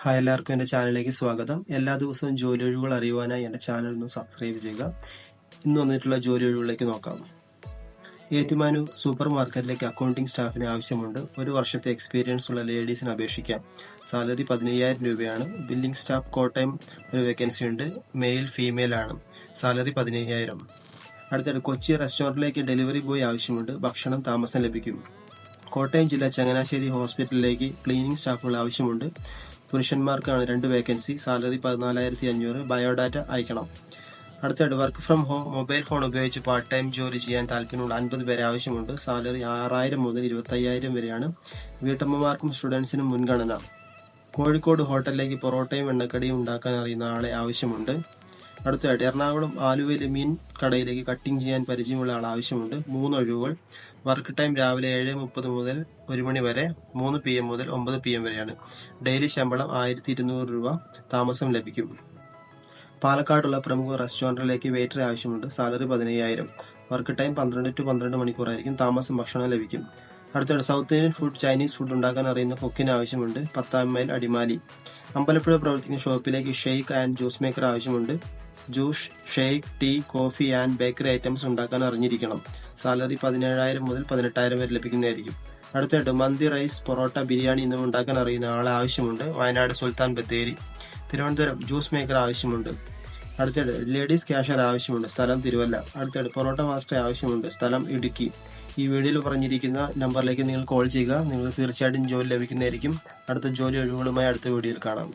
Hi, എല്ലാവർക്കും എൻ്റെ ചാനലിലേക്ക് സ്വാഗതം. എല്ലാ ദിവസവും ജോലി ഒഴിവുകൾ അറിയുവാനായി എൻ്റെ ചാനൽ ഒന്ന് സബ്സ്ക്രൈബ് ചെയ്യുക. ഇന്ന് വന്നിട്ടുള്ള ജോലി ഒഴിവുകളിലേക്ക് നോക്കാം. ഏറ്റുമാനൂർ സൂപ്പർ മാർക്കറ്റിലേക്ക് അക്കൗണ്ടിംഗ് സ്റ്റാഫിന് ആവശ്യമുണ്ട്. 1 വർഷത്തെ എക്സ്പീരിയൻസ് ഉള്ള ലേഡീസിന് അപേക്ഷിക്കാം. സാലറി 15,000 രൂപയാണ്. ബില്ലിംഗ് സ്റ്റാഫ് കോട്ടയം ഒരു വേക്കൻസി ഉണ്ട്. മെയിൽ ഫീമെയിൽ ആണ്. സാലറി 15,000. അടുത്തത് കൊച്ചി റെസ്റ്റോറൻറ്റിലേക്ക് ഡെലിവറി ബോയ് ആവശ്യമുണ്ട്. ഭക്ഷണം താമസം ലഭിക്കും. കോട്ടയം ജില്ല ചങ്ങനാശ്ശേരി ഹോസ്പിറ്റലിലേക്ക് ക്ലീനിംഗ് സ്റ്റാഫുകൾ ആവശ്യമുണ്ട്. പുരുഷന്മാർക്കാണ് 2 വേക്കൻസി. സാലറി 14,500. ബയോഡാറ്റ അയക്കണം. അടുത്തത് work from home mobile phone ഉപയോഗിച്ച് പാർട്ട് ടൈം ജോലി ചെയ്യാൻ താല്പര്യമുള്ള 50 പേരെ ആവശ്യമുണ്ട്. സാലറി 6,000 മുതൽ 25,000 വരെയാണ്. വീട്ടമ്മമാർക്കും സ്റ്റുഡൻസിനും മുൻഗണന. കോഴിക്കോട് ഹോട്ടലിലേക്ക് പൊറോട്ടയും എണ്ണക്കടിയും ഉണ്ടാക്കാൻ അറിയുന്ന ആളെ ആവശ്യമുണ്ട്. അടുത്തതായിട്ട് എറണാകുളം ആലുവയിലെ മീൻ കടയിലേക്ക് കട്ടിംഗ് ചെയ്യാൻ പരിചയമുള്ള ആൾ ആവശ്യമുണ്ട്. 3 ഒഴിവുകൾ. വർക്ക് ടൈം രാവിലെ 7:30 മുതൽ 1 മണി വരെ, 3 PM മുതൽ 9 PM വരെയാണ്. ഡെയിലി ശമ്പളം 1,200 രൂപ. താമസം ലഭിക്കും. പാലക്കാടുള്ള പ്രമുഖ റെസ്റ്റോറൻറ്റിലേക്ക് വെയിറ്റർ ആവശ്യമുണ്ട്. സാലറി 15,000. Work time 12 to 12 മണിക്കൂറായിരിക്കും. താമസം ഭക്ഷണം ലഭിക്കും. അടുത്തത് south Indian food Chinese food ഉണ്ടാക്കാൻ അറിയുന്ന കുക്കിന് ആവശ്യമുണ്ട്. 10 മൈൽ അടിമാലി. അമ്പലപ്പുഴ പ്രവർത്തിക്കുന്ന ഷോപ്പിലേക്ക് ഷെയ്ക്ക് ആൻഡ് ജ്യൂസ് മേക്കർ ആവശ്യമുണ്ട്. Juice, shake, tea, coffee and bakery items ഉണ്ടാക്കാൻ അറിഞ്ഞിരിക്കണം. സാലറി 17,000 മുതൽ 18,000 വരെ ലഭിക്കുന്നതായിരിക്കും. അടുത്തായിട്ട് മന്തി, റൈസ്, പൊറോട്ട, ബിരിയാണി എന്നിവ ഉണ്ടാക്കാൻ അറിയുന്ന ആളെ ആവശ്യമുണ്ട്. വയനാട് സുൽത്താൻ ബത്തേരി. തിരുവനന്തപുരം ജ്യൂസ് മേക്കർ ആവശ്യമുണ്ട്. അടുത്തായിട്ട് ലേഡീസ് ക്യാഷ്യർ ആവശ്യമുണ്ട്. സ്ഥലം തിരുവല്ല. അടുത്തായിട്ട് പൊറോട്ട മാസ്റ്റർ ആവശ്യമുണ്ട്. സ്ഥലം ഇടുക്കി. ഈ വീഡിയോയിൽ പറഞ്ഞിരിക്കുന്ന നമ്പറിലേക്ക് നിങ്ങൾ കോൾ ചെയ്യുക. നിങ്ങൾക്ക് തീർച്ചയായിട്ടും ജോലി ലഭിക്കുന്നതായിരിക്കും. അടുത്ത ജോലി ഒഴിവുകളുമായി അടുത്ത വീഡിയോയിൽ കാണാം.